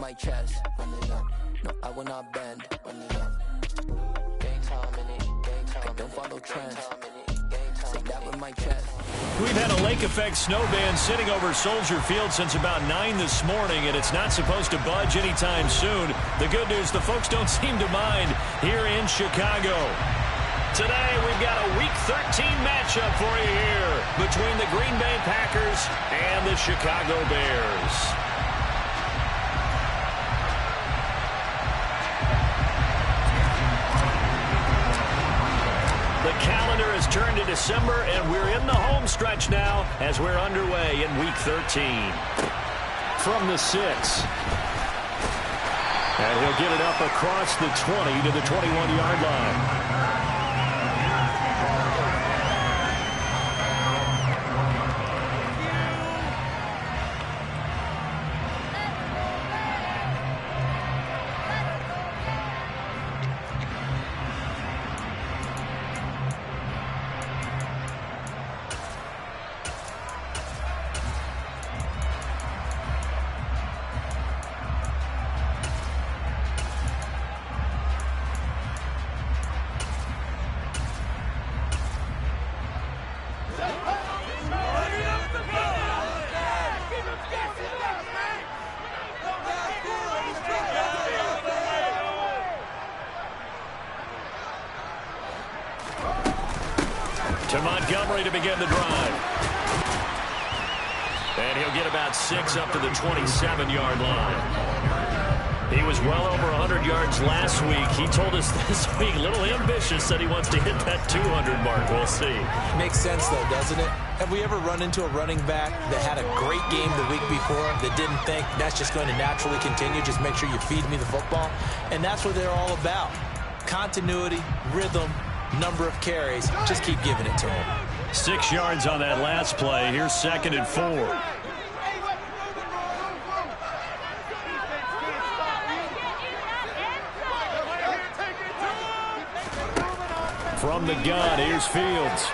my chest. Run it up. No, I will not bend. Run it up. Gang time in it. Gang time. I don't follow trends. Say that with my chest. We've had a lake effect snow band sitting over Soldier Field since about 9 this morning, and it's not supposed to budge anytime soon. The good news, the folks don't seem to mind here in Chicago. Today, we've got a Week 13 matchup for you here between the Green Bay Packers and the Chicago Bears. The calendar has turned to December, and we're in the home stretch now as we're underway in Week 13. From the 6. And he'll get it up across the 20 to the 21-yard line. To Montgomery to begin the drive. And he'll get about 6 up to the 27-yard line. He was well over 100 yards last week. He told us this week, a little ambitious, that he wants to hit that 200 mark. We'll see. Makes sense, though, doesn't it? Have we ever run into a running back that had a great game the week before that didn't think that's just going to naturally continue? Just make sure you feed me the football. And that's what they're all about. Continuity, rhythm, number of carries. Just keep giving it to him. 6 yards on that last play. Here's 2nd and 4. From the gun, here's Fields.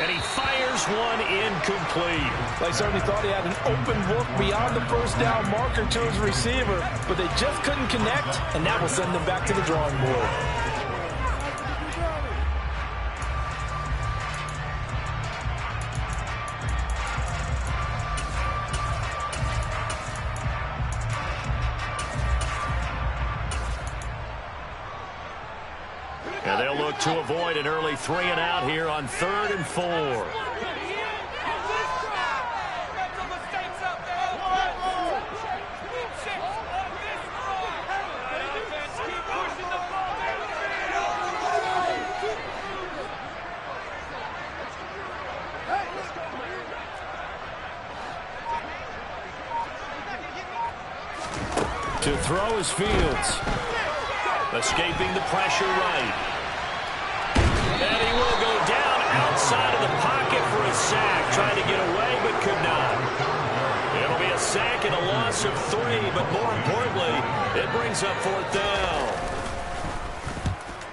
And he fires one incomplete. They certainly thought he had an open look beyond the first down marker to his receiver, but they just couldn't connect, and that will send them back to the drawing board. And they'll look to avoid an early 3-and-out here on 3rd and 4. To throw is Fields. Escaping the pressure right. And he will go down outside of the pocket for a sack. Trying to get away, but could not. It'll be a sack and a loss of 3, but more importantly, it brings up 4th down.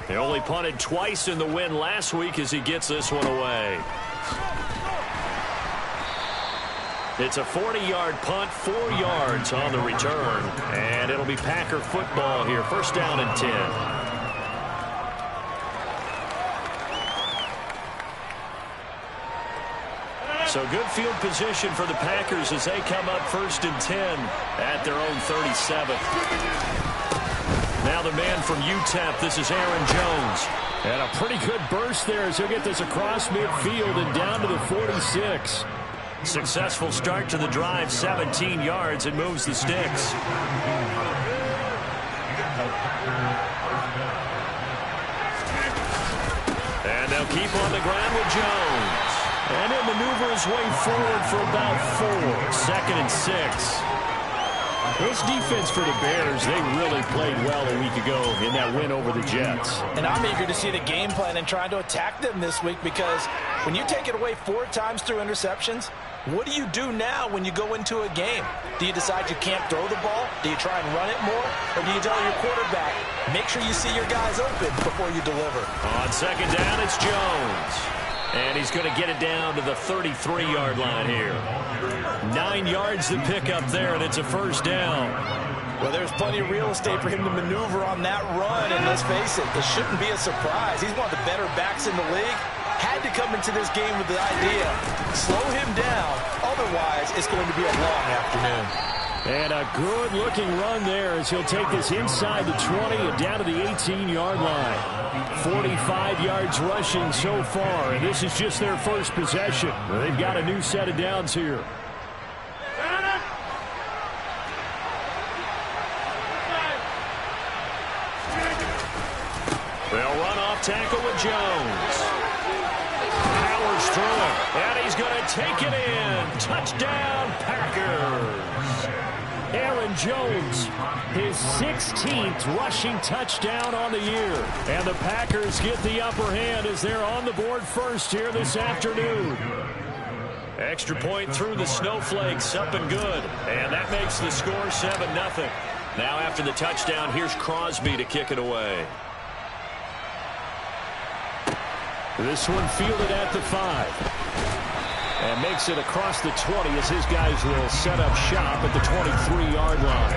He only punted twice in the win last week as he gets this one away. It's a 40-yard punt, 4 yards on the return. And it'll be Packer football here. 1st down and 10. So good field position for the Packers as they come up 1st and 10 at their own 37. Now the man from UTEP, this is Aaron Jones. And a pretty good burst there as he'll get this across midfield and down to the 46. Successful start to the drive, 17 yards, and moves the sticks. And they'll keep on the ground with Jones. And he'll maneuver his way forward for about 4. 2nd and 6. This defense for the Bears, they really played well a week ago in that win over the Jets. And I'm eager to see the game plan and trying to attack them this week, because when you take it away 4 times through interceptions, what do you do now when you go into a game? Do you decide you can't throw the ball? Do you try and run it more? Or do you tell your quarterback, make sure you see your guys open before you deliver? On 2nd down, it's Jones. And he's going to get it down to the 33-yard line here. 9 yards to pick up there, and it's a 1st down. Well, there's plenty of real estate for him to maneuver on that run, and let's face it, it shouldn't be a surprise. He's one of the better backs in the league. Had to come into this game with the idea, slow him down, otherwise it's going to be a long afternoon. And a good-looking run there as he'll take this inside the 20 and down to the 18-yard line. 45 yards rushing so far, and this is just their first possession. They've got a new set of downs here. They'll run off tackle with Jones. Powers through it, and he's going to take it in. Touchdown, Packers. Aaron Jones, his 16th rushing touchdown on the year. And the Packers get the upper hand as they're on the board first here this afternoon. Extra point through the snowflakes, up and good. And that makes the score 7-0. Now after the touchdown, here's Crosby to kick it away. This one fielded at the 5. And makes it across the 20 as his guys will set up shop at the 23-yard line.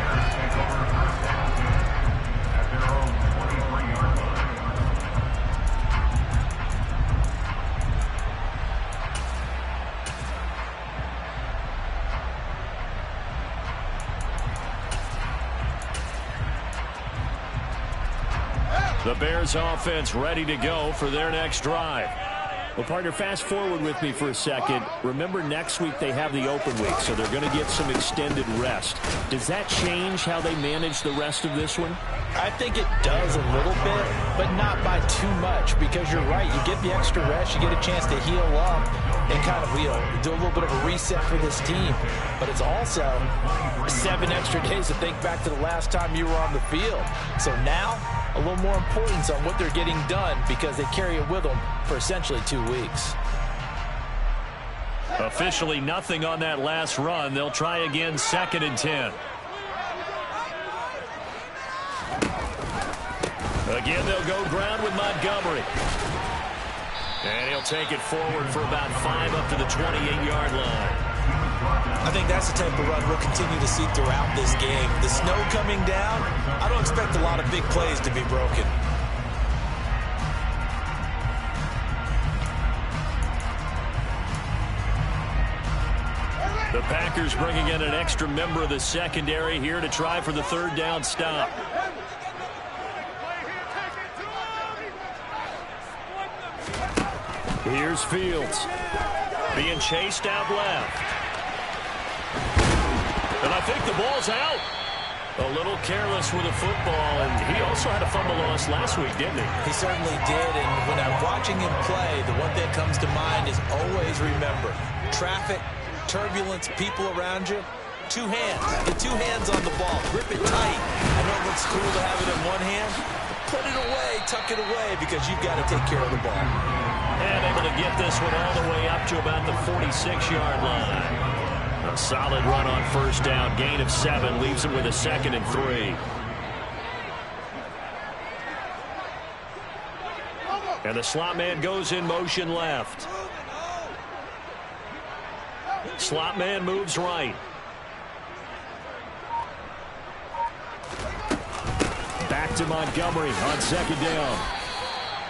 The Bears offense ready to go for their next drive. Well, partner, fast forward with me for a second. Remember, next week they have the open week, so they're going to get some extended rest. Does that change how they manage the rest of this one? I think it does a little bit, but not by too much, because you're right. You get the extra rest, you get a chance to heal up and kind of do a little bit of a reset for this team. But it's also 7 extra days to think back to the last time you were on the field. So now, a little more importance on what they're getting done because they carry it with them for essentially 2 weeks. Officially nothing on that last run. They'll try again, 2nd and 10. Again, they'll go ground with Montgomery. And he'll take it forward for about 5 up to the 28-yard line. I think that's the type of run we'll continue to see throughout this game. The snow coming down, I don't expect a lot of big plays to be broken. The Packers bringing in an extra member of the secondary here to try for the 3rd down stop. Here's Fields. Being chased out left. And I think the ball's out. A little careless with the football, and he also had a fumble loss last week, didn't he? He certainly did, and when I'm watching him play, the one thing that comes to mind is always remember, traffic, turbulence, people around you, 2 hands. Get 2 hands on the ball. Grip it tight. I know it looks cool to have it in one hand. Put it away, tuck it away, because you've got to take care of the ball. And able to get this one all the way up to about the 46-yard line. A solid run on 1st down. Gain of 7 leaves him with a 2nd and 3. And the slot man goes in motion left. Slot man moves right. Back to Montgomery on 2nd down.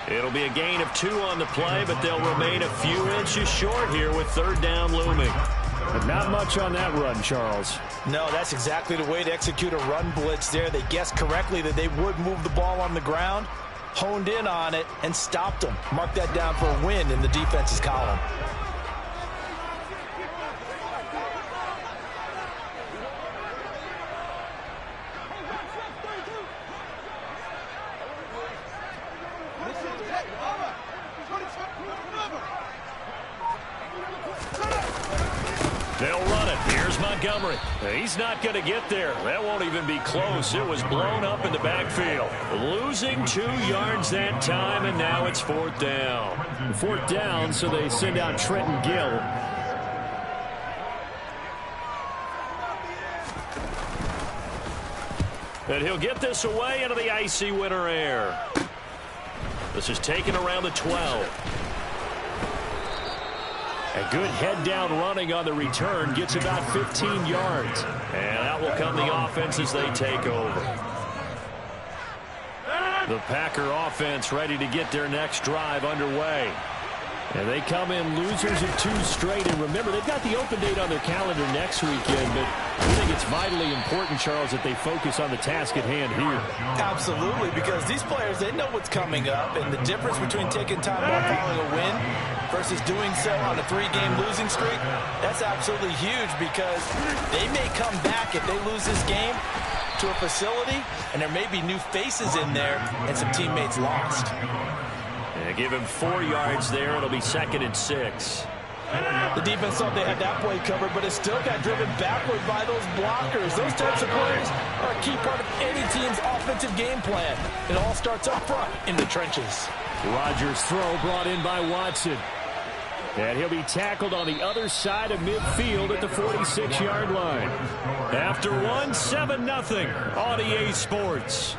It'll be a gain of 2 on the play, but they'll remain a few inches short here with 3rd down looming. But not much on that run, Charles. No, that's exactly the way to execute a run blitz there. They guessed correctly that they would move the ball on the ground, honed in on it, and stopped them. Mark that down for a win in the defense's column. They'll run it. Here's Montgomery. He's not going to get there. That won't even be close. It was blown up in the backfield. Losing 2 yards that time, and now it's 4th down. 4th down, so they send out Trenton Gill. And he'll get this away into the icy winter air. This is taken around the 12. A good head-down running on the return gets about 15 yards. And out will come the offense as they take over. The Packer offense ready to get their next drive underway. And they come in losers of 2 straight. And remember, they've got the open date on their calendar next weekend. But I think it's vitally important, Charles, that they focus on the task at hand here. Absolutely, because these players, they know what's coming up. And the difference between taking time off following a win versus doing so on a 3-game losing streak, that's absolutely huge, because they may come back if they lose this game to a facility, and there may be new faces in there and some teammates lost. And give him 4 yards there. It'll be 2nd and 6. The defense thought they had that play covered, but it still got driven backward by those blockers. Those types of plays are a key part of any team's offensive game plan. It all starts up front in the trenches. Rodgers' throw brought in by Watson. And he'll be tackled on the other side of midfield at the 46-yard line. After one, 7-0 on EA Sports.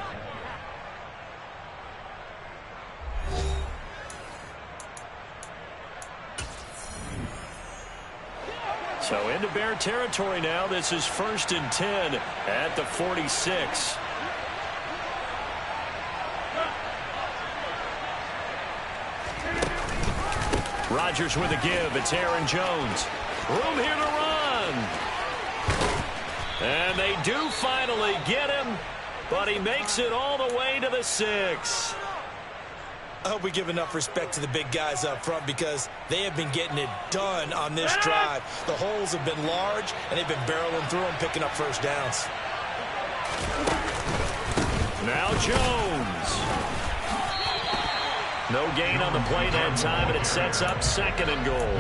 So into Bear territory now. This is 1st and 10 at the 46. Rodgers with a give. It's Aaron Jones. Room here to run. And they do finally get him, but he makes it all the way to the 6. I hope we give enough respect to the big guys up front, because they have been getting it done on this drive. The holes have been large, and they've been barreling through them, picking up first downs. Now Jones. No gain on the play that time, and it sets up 2nd and goal.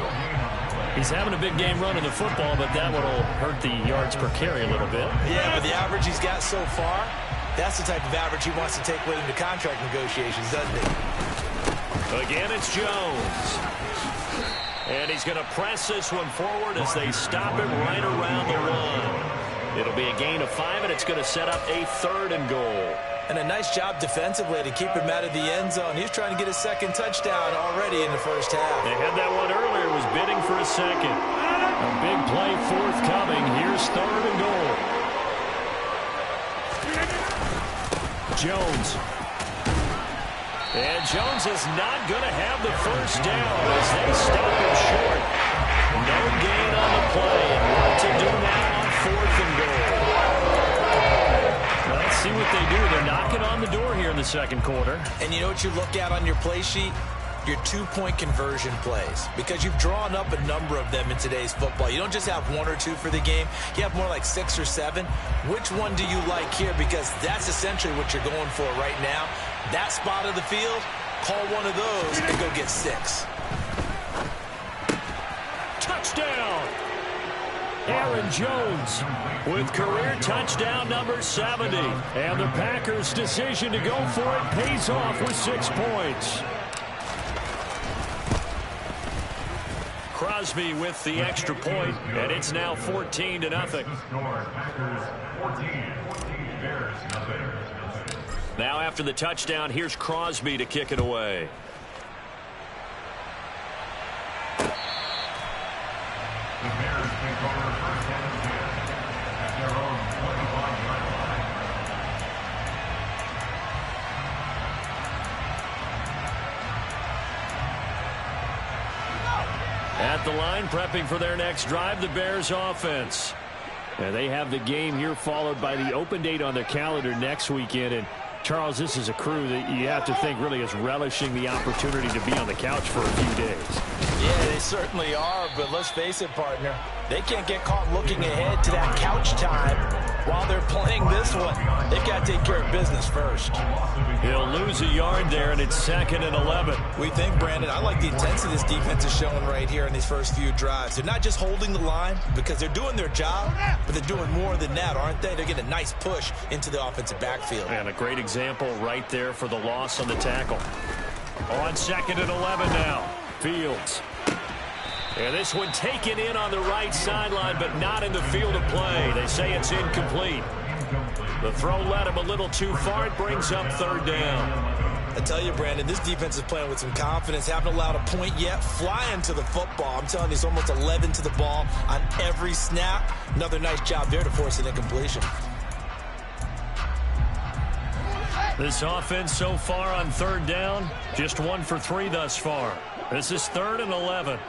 He's having a big game running the football, but that one will hurt the yards per carry a little bit. Yeah, but the average he's got so far, that's the type of average he wants to take with him to contract negotiations, doesn't he? Again, it's Jones. And he's going to press this one forward as they stop him right around the 1. It'll be a gain of 5, and it's going to set up a 3rd and goal. And a nice job defensively to keep him out of the end zone. He's trying to get his 2nd touchdown already in the first half. They had that one earlier, was bidding for a 2nd. A big play forthcoming. Here's 3rd and goal. Jones. And Jones is not going to have the first down as they stop him short. No gain on the play, and what to do now on 4th and goal. Well, let's see what they do. They're knocking on the door here in the 2nd quarter. And you know what you look at on your play sheet? Your 2-point conversion plays, because you've drawn up a number of them in today's football. You don't just have 1 or 2 for the game. You have more like 6 or 7. Which one do you like here? Because that's essentially what you're going for right now. That spot of the field, call one of those and go get 6. Touchdown! Aaron Jones with career touchdown number 70. And the Packers' decision to go for it pays off with 6 points. Crosby with the extra point, and it's now 14-0. Now after the touchdown, here's Crosby to kick it away. The Bears take over 1st and 10 at their own 25-yard line. At the line, prepping for their next drive, the Bears offense. And they have the game here followed by the open date on their calendar next weekend. And Charles, this is a crew that you have to think really is relishing the opportunity to be on the couch for a few days. Yeah, they certainly are, but let's face it, partner. They can't get caught looking ahead to that couch time while they're playing this one. They've got to take care of business first. He'll lose a yard there, and it's 2nd and 11. We think, Brandon, I like the intensity this defense is showing right here in these first few drives. They're not just holding the line because they're doing their job, but they're doing more than that, aren't they? They're getting a nice push into the offensive backfield. And a great example right there for the loss on the tackle. On 2nd and 11 now. Fields. And this one taken in on the right sideline, but not in the field of play. They say it's incomplete. The throw led him a little too far. It brings up 3rd down. I tell you, Brandon, this defense is playing with some confidence. Haven't allowed a point yet. Flying to the football. I'm telling you, it's almost 11 to the ball on every snap. Another nice job there to force an incompletion. This offense so far on third down, just 1 for 3 thus far. This is 3rd and 11.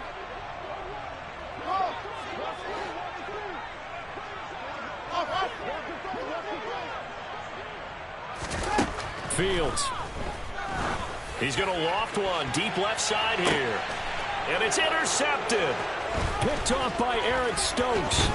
Fields. He's going to loft one deep left side here. And it's intercepted. Picked off by Eric Stokes.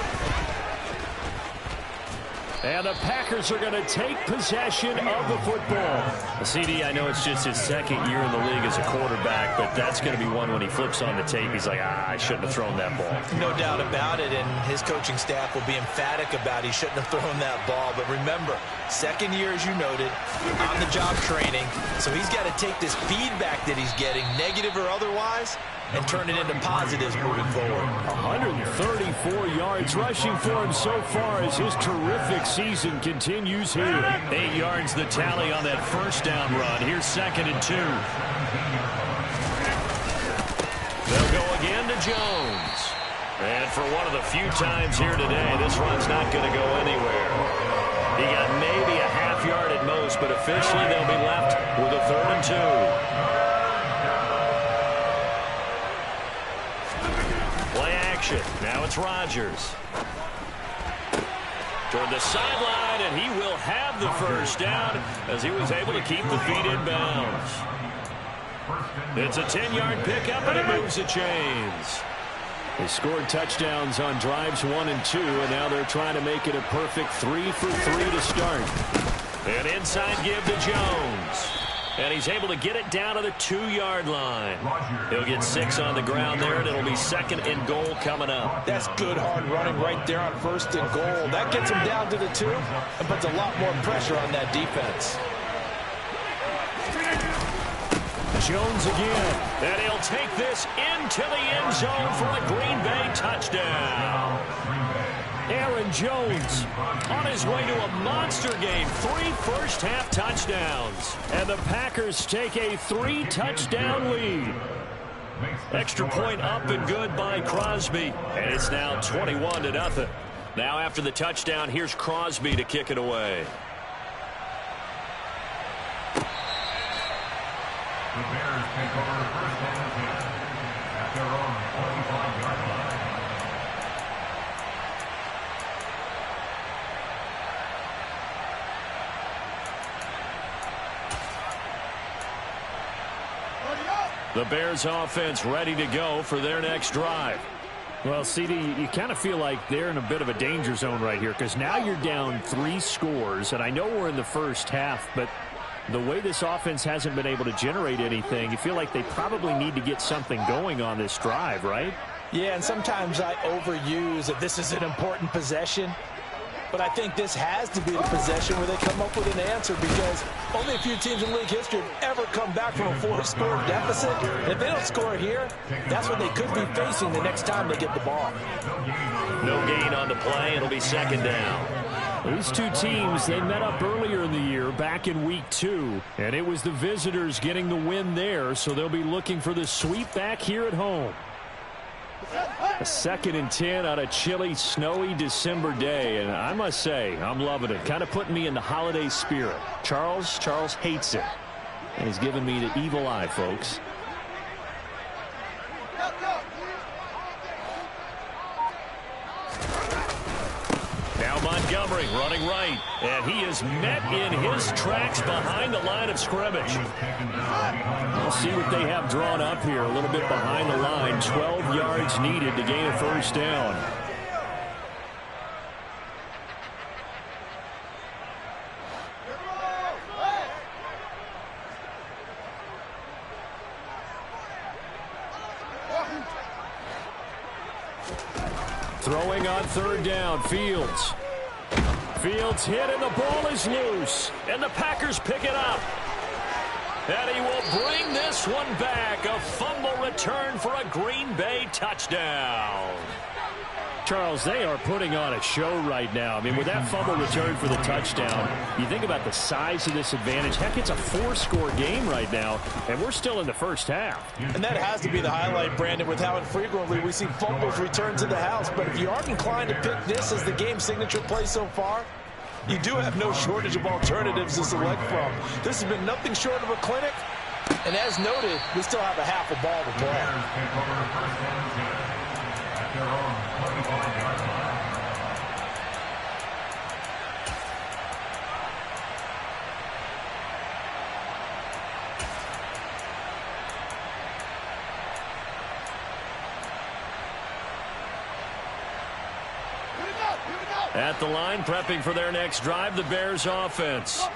And the Packers are going to take possession of the football. CD, I know it's just his 2nd year in the league as a quarterback, but that's going to be one when he flips on the tape. He's like, I shouldn't have thrown that ball. No doubt about it, and his coaching staff will be emphatic about he shouldn't have thrown that ball. But remember, 2nd year, as you noted, on-the-job training. So he's got to take this feedback that he's getting, negative or otherwise, and turn it into positives moving forward. 134 yards rushing for him so far as his terrific season continues here. 8 yards the tally on that first down run. Here's 2nd and 2. They'll go again to Jones. And for one of the few times here today, this run's not going to go anywhere. He got maybe a half yard at most, but officially they'll be left with a 3rd and 2. Now it's Rodgers. Toward the sideline, and he will have the first down as he was able to keep the feet in bounds. It's a 10-yard pickup, and it moves the chains. They scored touchdowns on drives 1 and 2, and now they're trying to make it a perfect 3 for 3 to start. An inside give to Jones. And he's able to get it down to the 2-yard line. He'll get 6 on the ground there, and it'll be 2nd and goal coming up. That's good hard running right there on 1st and goal. That gets him down to the 2 and puts a lot more pressure on that defense. Jones again. And he'll take this into the end zone for a Green Bay touchdown. Aaron Jones on his way to a monster game. 3 first-half touchdowns. And the Packers take a 3-touchdown lead. Extra point up and good by Crosby. And it's now 21-0. Now after the touchdown, here's Crosby to kick it away. The Bears take over the first down and 10 at their own 25-yard line. The Bears offense ready to go for their next drive. Well, CD, you kind of feel like they're in a bit of a danger zone right here because now you're down 3 scores, and I know we're in the first half, but the way this offense hasn't been able to generate anything, you feel like they probably need to get something going on this drive, right? Yeah, and sometimes I overuse that this is an important possession. But I think this has to be the possession where they come up with an answer because only a few teams in league history have ever come back from a 4-score deficit. And if they don't score here, that's what they could be facing the next time they get the ball. No gain on the play. It'll be 2nd down. These two teams, they met up earlier in the year back in week 2. And it was the visitors getting the win there, so they'll be looking for the sweep back here at home. A 2nd and 10 on a chilly, snowy December day, and I must say, I'm loving it. Kind of putting me in the holiday spirit. Charles hates it. And he's giving me the evil eye, folks. Now Montgomery running right, and he is met in his tracks behind the line of scrimmage. We'll see what they have drawn up here. A little bit behind the line. 12 yards needed to gain a first down. Throwing on 3rd down, Fields. Fields hit and the ball is loose. And the Packers pick it up. And he will bring this one back. A fumble return for a Green Bay touchdown. Charles, they are putting on a show right now. I mean, with that fumble return for the touchdown, you think about the size of this advantage. Heck, it's a 4-score game right now, and we're still in the first half. And that has to be the highlight, Brandon, with how infrequently we see fumbles return to the house. But if you aren't inclined to pick this as the game signature play so far, you do have no shortage of alternatives to select from. This has been nothing short of a clinic. And as noted, we still have a half a ball to play. Their own 25-yard line. At the line, prepping for their next drive, the Bears offense.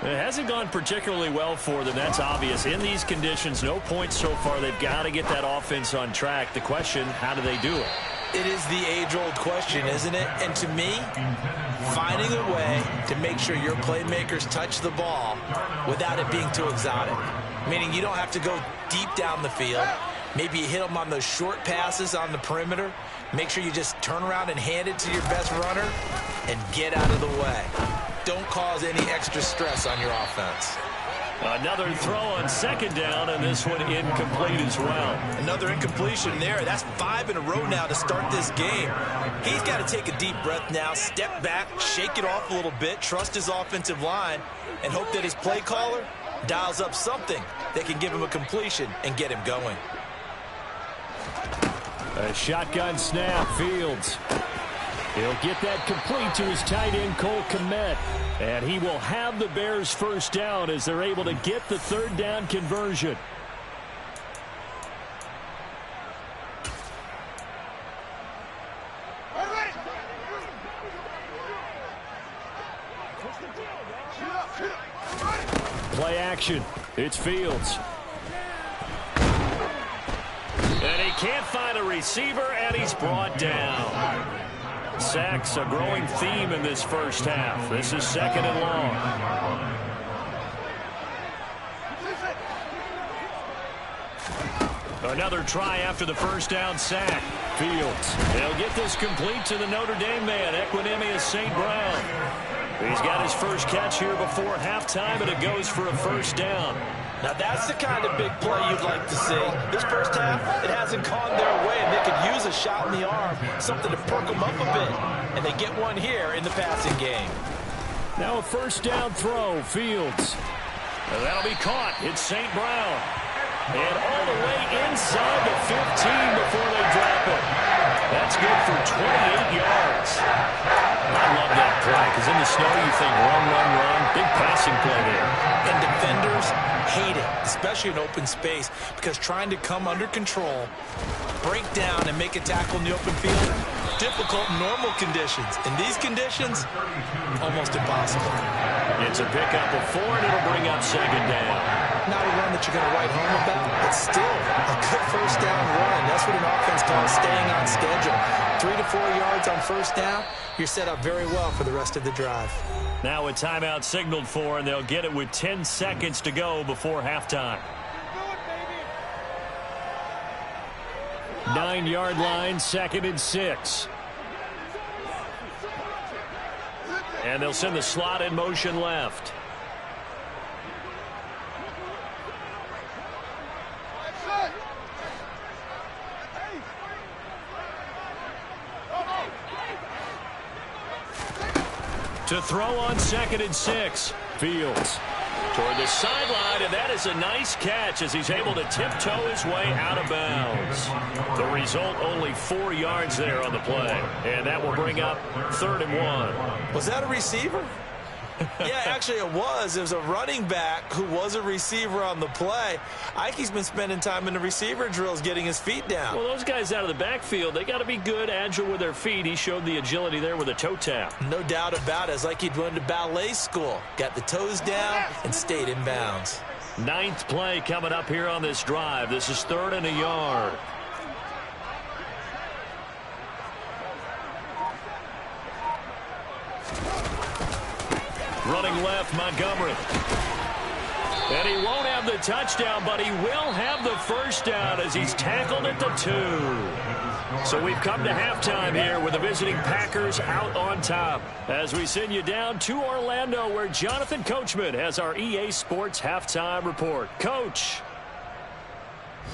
It hasn't gone particularly well for them. That's obvious. In these conditions, no points so far. They've got to get that offense on track. The question, how do they do it? It is the age-old question, isn't it? And to me, finding a way to make sure your playmakers touch the ball without it being too exotic. Meaning you don't have to go deep down the field. Maybe you hit them on those short passes on the perimeter. Make sure you just turn around and hand it to your best runner and get out of the way. Don't cause any extra stress on your offense. Another throw on second down, and this one incomplete as well. Another incompletion there. That's 5 in a row now to start this game. He's got to take a deep breath now, step back, shake it off a little bit, trust his offensive line, and hope that his play caller dials up something that can give him a completion and get him going. A shotgun snap, Fields. He'll get that complete to his tight end, Cole Kmet. And he will have the Bears first down as they're able to get the third down conversion. Play action. It's Fields. And he can't find a receiver, and he's brought down. Sacks, a growing theme in this first half. This is second and long. Another try after the first down sack. Fields. They'll get this complete to the Notre Dame man, Equinemius St. Brown. He's got his first catch here before halftime, and it goes for a first down. Now that's the kind of big play you'd like to see. This first half, it hasn't gone their way, and they could use a shot in the arm, something to perk them up a bit. And they get one here in the passing game. Now a first down throw, Fields. And that'll be caught. It's St. Brown. And all the way inside the 15 before they drop it. That's good for 28 yards. I love that play, because in the snow you think run, run, run. Big passing play there. And defenders hate it, especially in open space, because trying to come under control, break down, and make a tackle in the open field, difficult in normal conditions. In these conditions, almost impossible. It's a pickup of 4, and it'll bring up second down. Not a run that you're going to write home about, but still a good first down run. That's what an offense calls staying on schedule. 3 to 4 yards on first down, you're set up very well for the rest of the drive. Now a timeout signaled for, and they'll get it with 10 seconds to go before halftime. 9-yard line, 2nd and 6. And they'll send the slot in motion left. To throw on 2nd and 6. Fields toward the sideline, and that is a nice catch as he's able to tiptoe his way out of bounds. The result, only 4 yards there on the play. And that will bring up 3rd and 1. Was that a receiver? Yeah, actually it was. It was a running back who was a receiver on the play. I think he's been spending time in the receiver drills getting his feet down. Well, those guys out of the backfield, they got to be good, agile with their feet. He showed the agility there with a toe tap. No doubt about it. It's like he'd went to ballet school. Got the toes down and stayed in bounds. 9th play coming up here on this drive. This is 3rd and a yard. Running left, Montgomery. And he won't have the touchdown, but he will have the first down as he's tackled at the 2. So we've come to halftime here with the visiting Packers out on top as we send you down to Orlando where Jonathan Coachman has our EA Sports halftime report. Coach.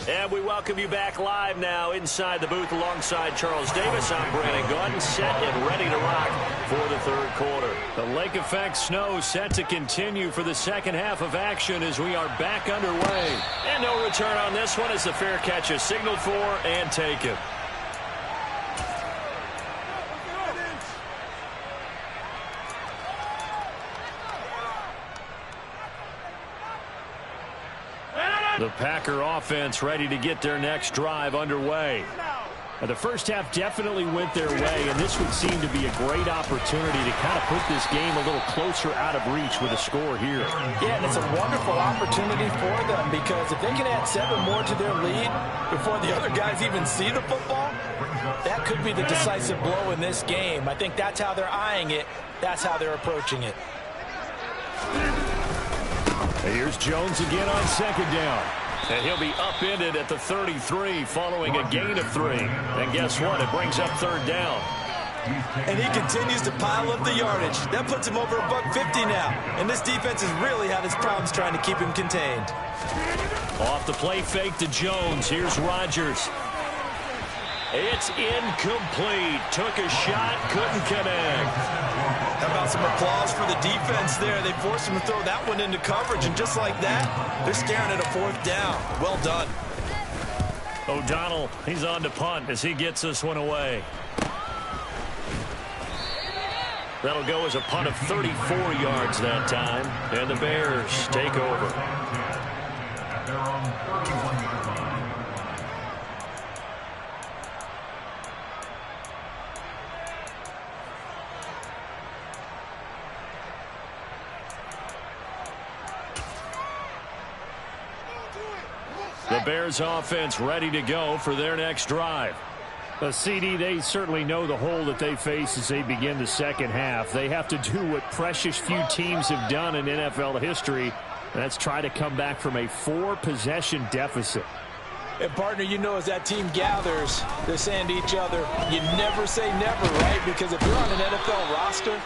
And we welcome you back live now inside the booth alongside Charles Davis. I'm Brandon Gordon, set and ready to rock for the third quarter. The lake effect snow set to continue for the second half of action as we are back underway. And no return on this one as the fair catch is signaled for and taken. The Packer offense ready to get their next drive underway. The first half definitely went their way, and this would seem to be a great opportunity to kind of put this game a little closer out of reach with a score here. Yeah, and it's a wonderful opportunity for them because if they can add 7 more to their lead before the other guys even see the football, that could be the decisive blow in this game. I think that's how they're eyeing it. That's how they're approaching it. Here's Jones again on second down. And he'll be upended at the 33 following a gain of 3. And guess what? It brings up third down. And he continues to pile up the yardage. That puts him over $150 now. And this defense has really had its problems trying to keep him contained. Off the play fake to Jones. Here's Rodgers. It's incomplete. Took a shot, couldn't connect. How about some applause for the defense there? They forced him to throw that one into coverage, and just like that, they're staring at a fourth down. Well done. O'Donnell, he's on to punt as he gets this one away. That'll go as a punt of 34 yards that time, and the Bears take over. At their own 31-yard line. The Bears offense ready to go for their next drive. CD, they certainly know the hole that they face as they begin the second half. They have to do what precious few teams have done in NFL history, and that's try to come back from a 4-possession deficit. And, partner, you know as that team gathers, they're saying to each other, you never say never, right? Because if you're on an NFL roster,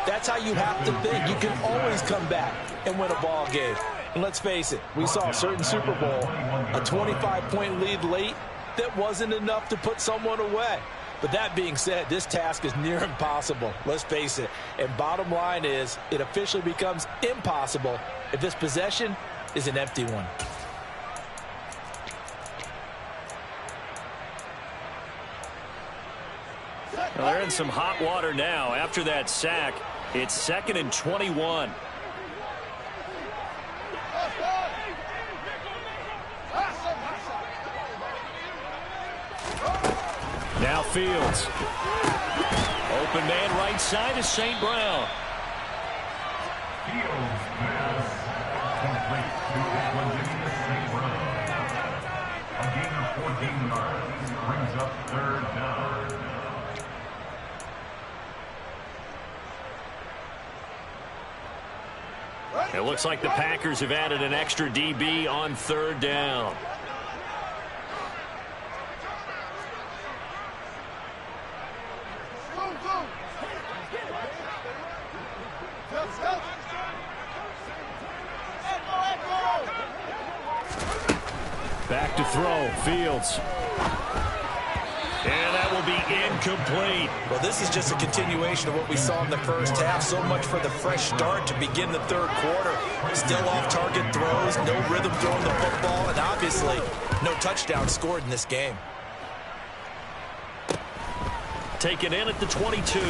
that's how you have to think. You can always come back and win a ball game. And let's face it, we saw a certain Super Bowl, a 25-point lead late that wasn't enough to put someone away. But that being said, this task is near impossible. Let's face it. And bottom line is, it officially becomes impossible if this possession is an empty one. Well, they're in some hot water now. After that sack, it's 2nd and 21. Now Fields. Open man right side is St. Brown. Fields pass complete to St. Brown. A gain of 14 yards brings up third down. It looks like the Packers have added an extra DB on third down. Back to throw, Fields. And that will be incomplete. Well, this is just a continuation of what we saw in the first half. So much for the fresh start to begin the third quarter. Still off-target throws, no rhythm throwing the football, and obviously no touchdown scored in this game. Taken in at the 22.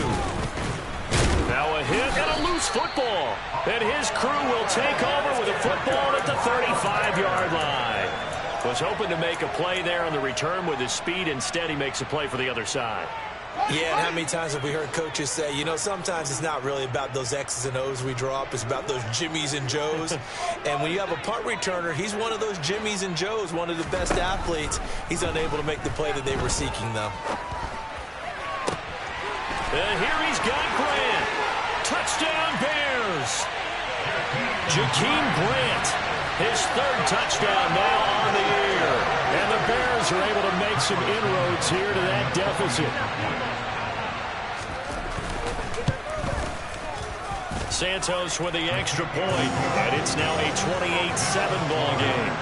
Now a hit and a loose football. And his crew will take over with a football at the 35-yard line. Was hoping to make a play there on the return with his speed. Instead, he makes a play for the other side. Yeah, and how many times have we heard coaches say, you know, sometimes it's not really about those X's and O's we draw up. It's about those Jimmies and Joes. And when you have a punt returner, he's one of those Jimmies and Joes, one of the best athletes. He's unable to make the play that they were seeking, though. And here he's got Grant. Touchdown, Bears. Jakeem Grant His third touchdown now on the year. And the Bears are able to make some inroads here to that deficit. Santos with the extra point, and it's now a 28-7 ball game.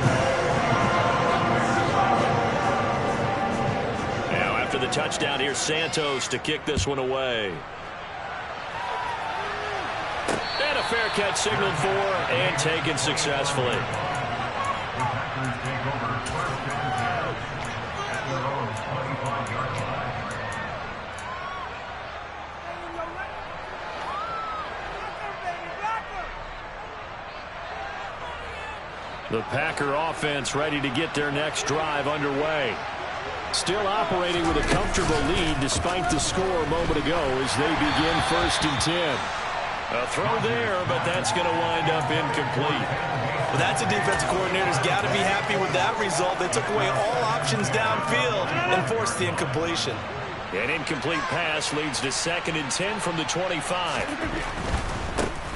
Now after the touchdown, here's Santos to kick this one away. And a fair catch signaled for and taken successfully. The Packers take over first and 10 at their own 25-yard line. The Packer offense ready to get their next drive underway. Still operating with a comfortable lead despite the score a moment ago as they begin 1st and 10. A throw there, but that's going to wind up incomplete. Well, that's a defensive coordinator's got to be happy with that result. They took away all options downfield and forced the incompletion. An incomplete pass leads to 2nd and 10 from the 25.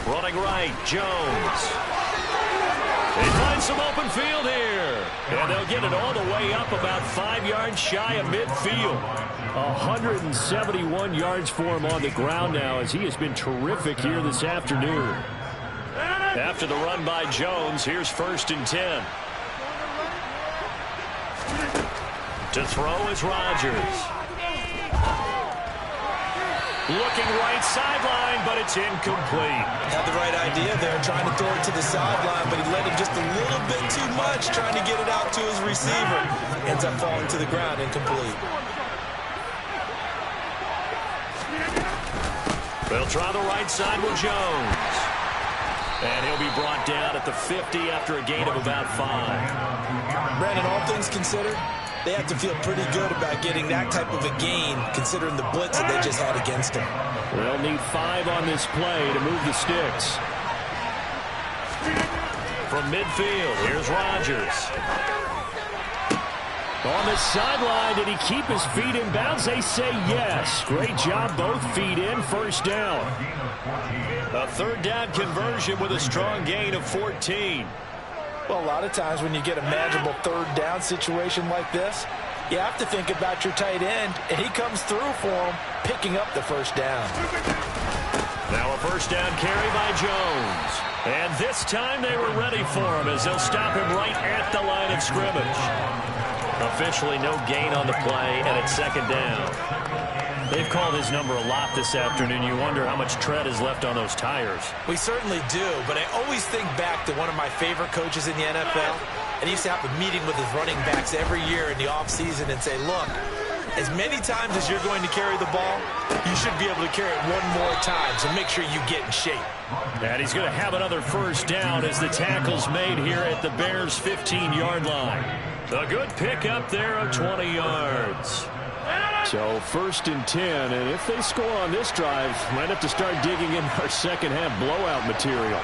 Running right, Jones. They find some open field here. And they'll get it all the way up about 5 yards shy of midfield. 171 yards for him on the ground now as he has been terrific here this afternoon. After the run by Jones, here's 1st and 10. To throw is Rodgers. Looking right sideline, but it's incomplete. Had the right idea there, trying to throw it to the sideline, but he led him just a little bit too much, trying to get it out to his receiver. Ends up falling to the ground, incomplete. They'll try the right side with Jones. And he'll be brought down at the 50 after a gain of about 5. Brandon, all things considered, they have to feel pretty good about getting that type of a gain, considering the blitz that they just had against them. They'll need 5 on this play to move the sticks. From midfield, here's Rodgers. On the sideline, did he keep his feet in bounds? They say yes. Great job, both feet in, 1st down. A 3rd down conversion with a strong gain of 14. Well, a lot of times when you get a manageable 3rd down situation like this, you have to think about your tight end, and he comes through for him, picking up the 1st down. Now a 1st down carry by Jones. And this time they were ready for him as they'll stop him right at the line of scrimmage. Officially no gain on the play, and it's 2nd down. They've called his number a lot this afternoon. You wonder how much tread is left on those tires. We certainly do, but I always think back to one of my favorite coaches in the NFL. And he used to have a meeting with his running backs every year in the offseason and say, look, as many times as you're going to carry the ball, you should be able to carry it one more time, so make sure you get in shape. And he's going to have another 1st down as the tackle's made here at the Bears' 15-yard line. A good pick up there of 20 yards. So 1st and 10, and if they score on this drive, might have to start digging in our second-half blowout material.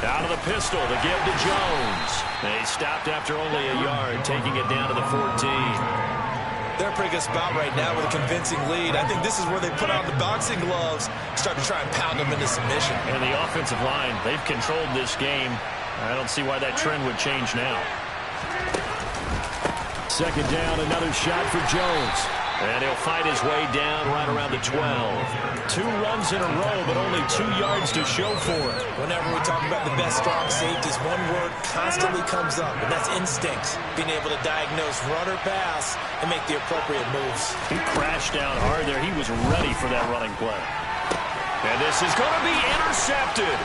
Out of the pistol, the give to Jones. And he stopped after only a yard, taking it down to the 14. They're a pretty good spot right now with a convincing lead. I think this is where they put on the boxing gloves, start to try and pound them into submission. And the offensive line, they've controlled this game. I don't see why that trend would change now. 2nd down, another shot for Jones. And he'll fight his way down right around the 12. 2 runs in a row, but only 2 yards to show for it. Whenever we talk about the best strong safeties, one word constantly comes up, and that's instincts. Being able to diagnose run or pass and make the appropriate moves. He crashed down hard there. He was ready for that running play. And this is going to be intercepted.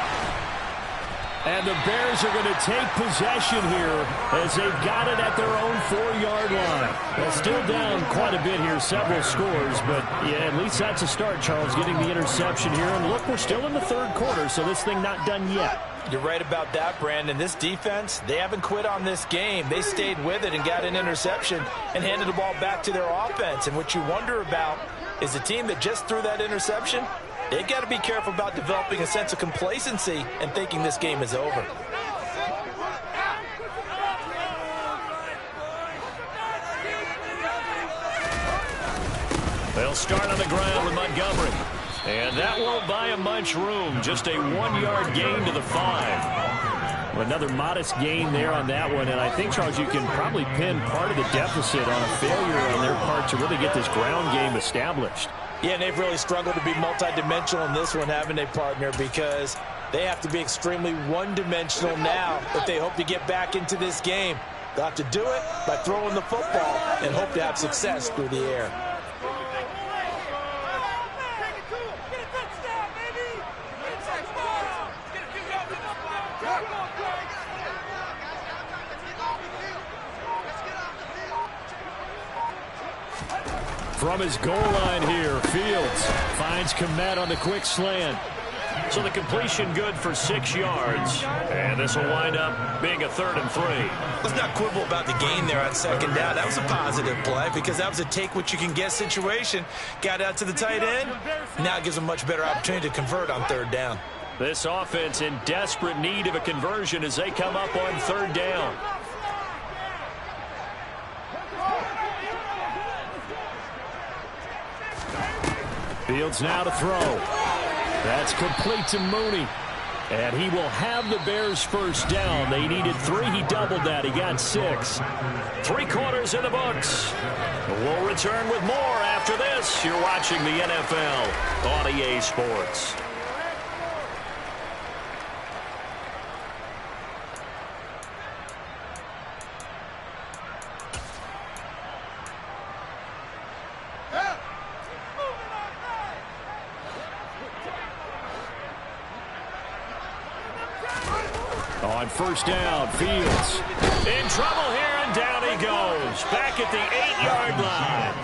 And the Bears are going to take possession here as they've got it at their own 4-yard line. They're still down quite a bit here, several scores, but yeah, at least that's a start, Charles, getting the interception here. And look, we're still in the 3rd quarter, so this thing not done yet. You're right about that, Brandon. This defense, they haven't quit on this game. They stayed with it and got an interception and handed the ball back to their offense. And what you wonder about is the team that just threw that interception, they've got to be careful about developing a sense of complacency and thinking this game is over. They'll start on the ground with Montgomery. And that won't buy him much room. Just a 1-yard gain to the 5. Another modest gain there on that one. And I think, Charles, you can probably pin part of the deficit on a failure on their part to really get this ground game established. Yeah, and they've really struggled to be multidimensional in this one, haven't they, partner? Because they have to be extremely one-dimensional now if they hope to get back into this game. They'll have to do it by throwing the football and hope to have success through the air. From his goal line here, Fields finds Kmet on the quick slant. So the completion good for 6 yards. And this will wind up being a 3rd and 3. Let's not quibble about the gain there on 2nd down. That was a positive play because that was a take-what-you-can-get situation. Got out to the tight end. Now it gives them a much better opportunity to convert on 3rd down. This offense in desperate need of a conversion as they come up on 3rd down. Fields now to throw. That's complete to Mooney. And he will have the Bears first down. They needed 3. He doubled that. He got 6. 3 quarters in the books. We'll return with more after this. You're watching the NFL on EA Sports. On first down, Fields in trouble here, and down he goes. Back at the 8-yard line.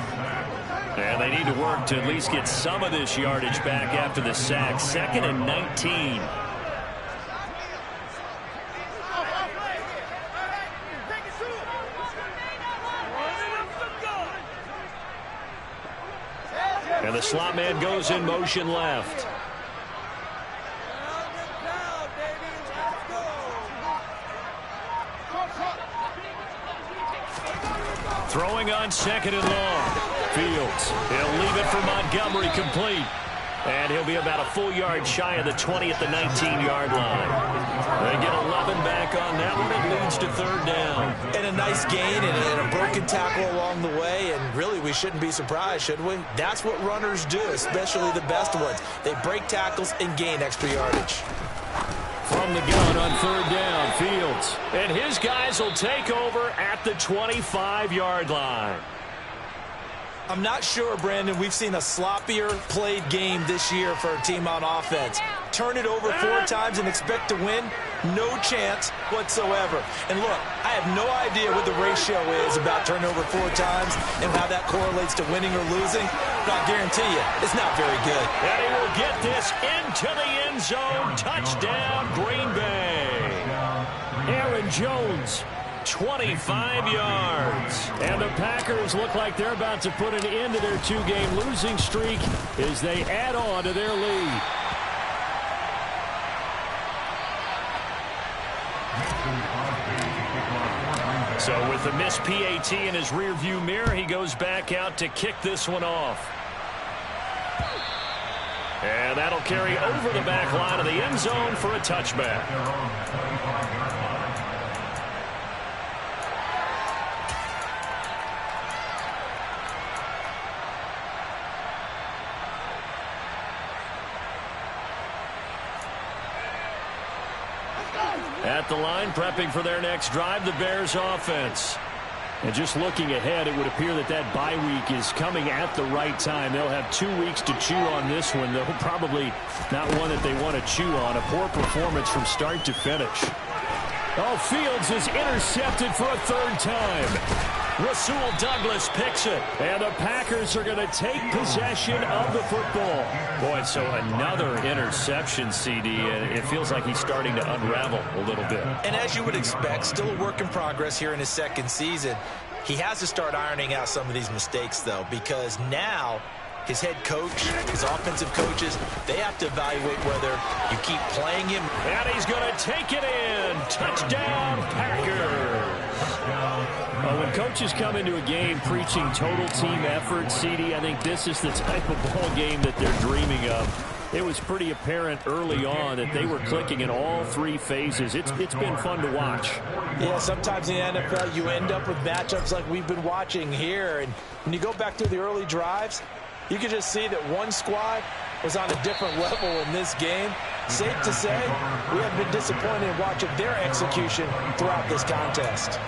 And they need to work to at least get some of this yardage back after the sack. 2nd and 19. And the slot man goes in motion left. Throwing on 2nd and long. Fields, he'll leave it for Montgomery complete. And he'll be about a full yard shy of the 20 at the 19-yard line. They get 11 back on that one. It leads to 3rd down. And a nice gain and a broken tackle along the way. And really, we shouldn't be surprised, should we? That's what runners do, especially the best ones. They break tackles and gain extra yardage. From the gun on 3rd down, Fields. And his guys will take over at the 25-yard line. I'm not sure, Brandon, we've seen a sloppier played game this year for a team on offense. Turn it over 4 times and expect to win? No chance whatsoever. And look, I have no idea what the ratio is about turnover 4 times and how that correlates to winning or losing. But I guarantee you, it's not very good. And he will get this into the end zone. Touchdown, Green Bay. Aaron Jones, 25 yards. And the Packers look like they're about to put an end to their 2-game losing streak as they add on to their lead. So with the missed PAT in his rearview mirror, he goes back out to kick this one off. And that'll carry over the back line of the end zone for a touchback. At the line, prepping for their next drive, the Bears offense. And just looking ahead, it would appear that that bye week is coming at the right time. They'll have 2 weeks to chew on this one, though probably not one that they want to chew on. A poor performance from start to finish. Oh, Fields is intercepted for a 3rd time. Rasul Douglas picks it. And the Packers are going to take possession of the football. Boy, so another interception, CD, and it feels like he's starting to unravel a little bit. And as you would expect, still a work in progress here in his 2nd season. He has to start ironing out some of these mistakes, though, because now his head coach, his offensive coaches, they have to evaluate whether you keep playing him. And he's going to take it in. Touchdown, Packers. When coaches come into a game preaching total team effort, CD, I think this is the type of ball game that they're dreaming of. It was pretty apparent early on that they were clicking in all three phases. It's been fun to watch. Yeah, sometimes in the NFL you end up with matchups like we've been watching here. And when you go back to the early drives, you can just see that one squad was on a different level in this game. Safe to say, we have been disappointed in watching their execution throughout this contest.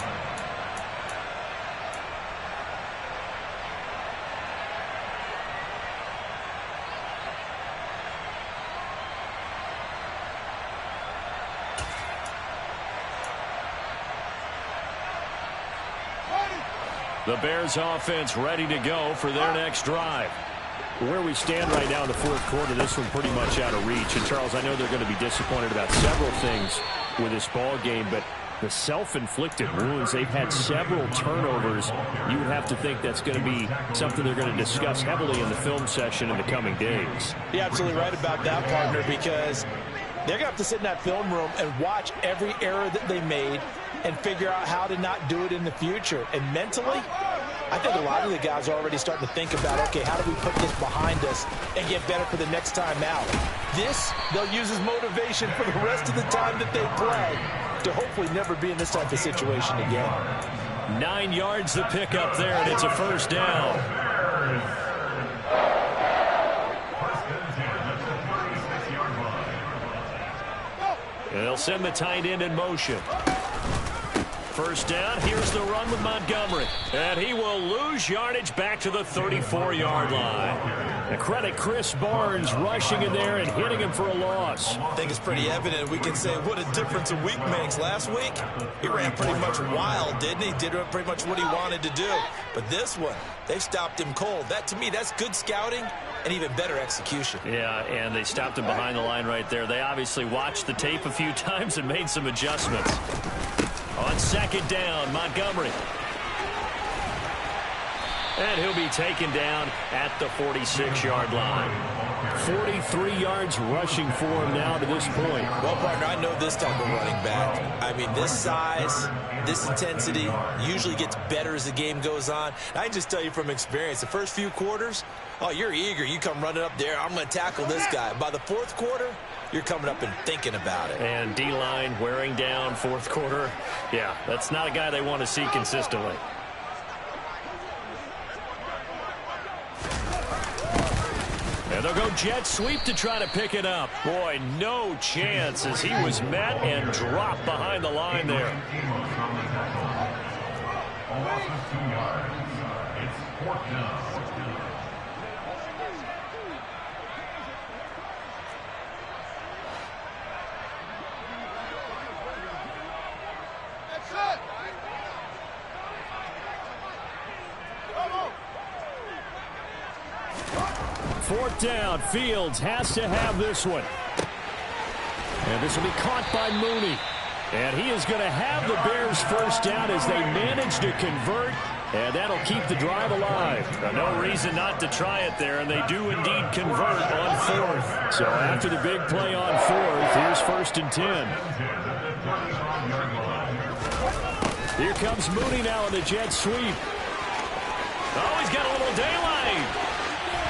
The Bears offense ready to go for their next drive. Where we stand right now in the fourth quarter, this one pretty much out of reach. And, Charles, I know they're going to be disappointed about several things with this ball game, but the self-inflicted wounds, they've had several turnovers. You would have to think that's going to be something they're going to discuss heavily in the film session in the coming days. You're absolutely right about that, partner, because they're going to have to sit in that film room and watch every error that they made and figure out how to not do it in the future. And mentally, I think a lot of the guys are already starting to think about, okay, how do we put this behind us and get better for the next time out? This, they'll use as motivation for the rest of the time that they play to hopefully never be in this type of situation again. 9 yards to pick up there, and it's a first down. And they'll send the tight end in motion. First down, here's the run with Montgomery. And he will lose yardage back to the 34-yard line. And credit Chris Barnes rushing in there and hitting him for a loss. I think it's pretty evident. We can say what a difference a week makes. Last week, he ran pretty much wild, didn't he? Did pretty much what he wanted to do. But this one, they stopped him cold. That, to me, that's good scouting and even better execution. Yeah, and they stopped him behind the line right there. They obviously watched the tape a few times and made some adjustments. On second down, Montgomery. And he'll be taken down at the 46-yard line. 43 yards rushing for him now to this point. Well, partner, I know this type of running back. I mean, this size, this intensity usually gets better as the game goes on. I can just tell you from experience, the first few quarters, oh, you're eager. You come running up there, I'm going to tackle this guy. By the fourth quarter, you're coming up and thinking about it. And D-line wearing down fourth quarter. Yeah, that's not a guy they want to see consistently. And they'll go jet sweep to try to pick it up. Boy, no chance as he was met and dropped behind the line there. It's fourth down. Fourth down, Fields has to have this one. And this will be caught by Mooney. And he is going to have the Bears first down as they manage to convert. And that'll keep the drive alive. No reason not to try it there, and they do indeed convert on fourth. So after the big play on fourth, here's first and 10. Here comes Mooney now on the jet sweep. Oh, he's got a little daylight.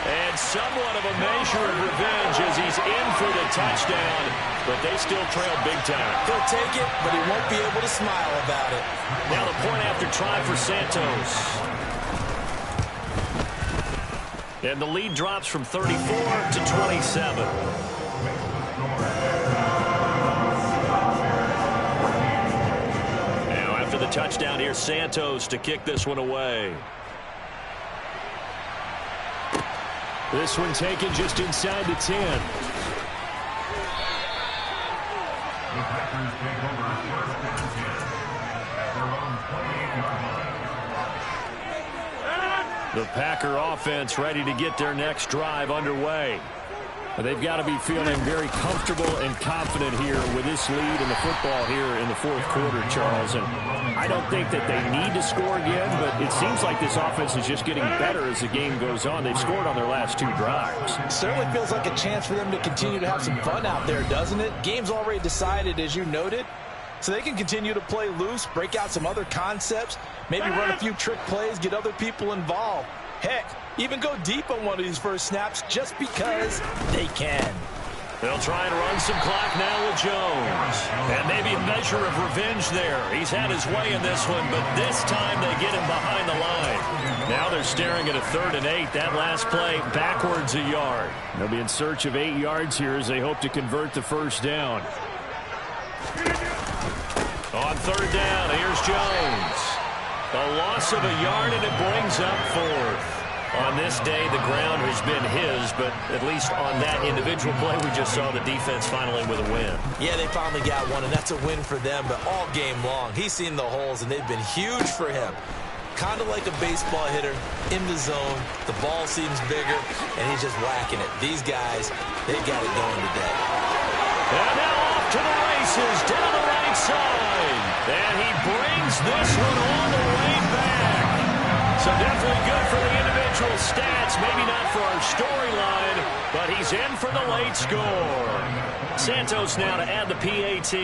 And somewhat of a measure of revenge as he's in for the touchdown, but they still trail big time. He'll take it, but he won't be able to smile about it. Now the point after try for Santos. And the lead drops from 34 to 27. Now after the touchdown, here's Santos to kick this one away. This one taken just inside the 10. The Packers take over first and 10 at their own 28-yard line. The Packer offense ready to get their next drive underway. They've got to be feeling very comfortable and confident here with this lead in the football here in the fourth quarter, Charles. And I don't think that they need to score again, but it seems like this offense is just getting better as the game goes on. They've scored on their last two drives. It certainly feels like a chance for them to continue to have some fun out there, doesn't it? Game's already decided, as you noted. so they can continue to play loose, break out some other concepts, maybe run a few trick plays, get other people involved. Heck, even go deep on one of these first snaps just because they can. They'll try and run some clock now with Jones. And maybe a measure of revenge there. He's had his way in this one, but this time they get him behind the line. Now they're staring at a 3rd and 8. That last play backwards a yard. They'll be in search of 8 yards here as they hope to convert the first down. On 3rd down, here's Jones. A loss of a yard, and it brings up 4th. On this day, the ground has been his, but at least on that individual play, we just saw the defense finally with a win. Yeah, they finally got one, and that's a win for them, but all game long, he's seen the holes, and they've been huge for him. Kind of like a baseball hitter in the zone. The ball seems bigger, and he's just whacking it. These guys, they got it going today. And now off to the races, down the right side. And he brings this one all the way back. So definitely good for the individual stats. Maybe not for our storyline, but he's in for the late score. Santos now to add the PAT.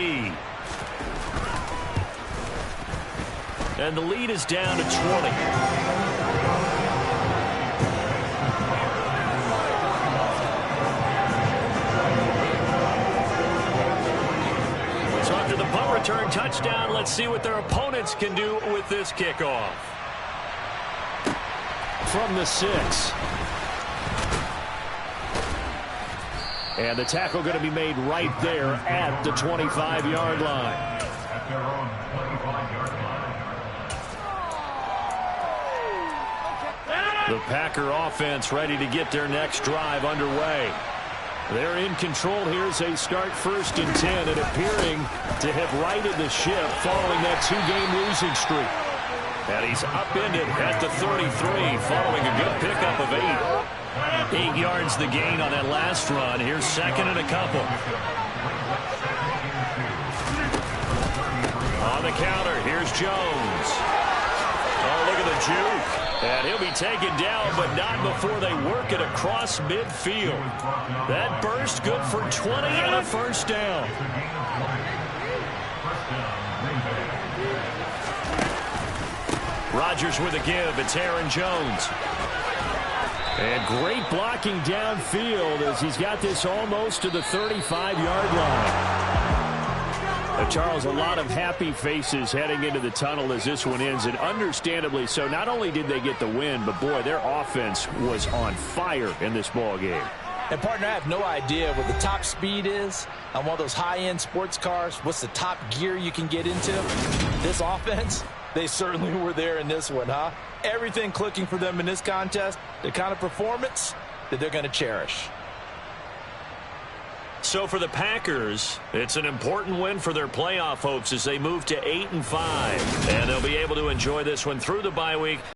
And the lead is down to 20. So after the punt return touchdown, let's see what their opponents can do with this kickoff. From the 6. And the tackle going to be made right there at the 25-yard line. At their own 25-yard line. The Packer offense ready to get their next drive underway. They're in control here as they start 1st and 10 and appearing to have righted the ship following that 2-game losing streak. And he's upended at the 33 following a good pickup of 8. 8 yards the gain on that last run. Here's 2nd and a couple. On the counter, here's Jones. Oh, look at the juke. And he'll be taken down, but not before they work it across midfield. That burst good for 20 and a first down. Rodgers with a give. It's Aaron Jones. And great blocking downfield as he's got this almost to the 35-yard line. Charles, a lot of happy faces heading into the tunnel as this one ends, and understandably so. Not only did they get the win, but, boy, their offense was on fire in this ball game. And, partner, I have no idea what the top speed is on one of those high-end sports cars. What's the top gear you can get into? This offense, they certainly were there in this one, huh? Everything clicking for them in this contest, the kind of performance that they're going to cherish. So for the Packers, it's an important win for their playoff hopes as they move to 8-5. And they'll be able to enjoy this one through the bye week.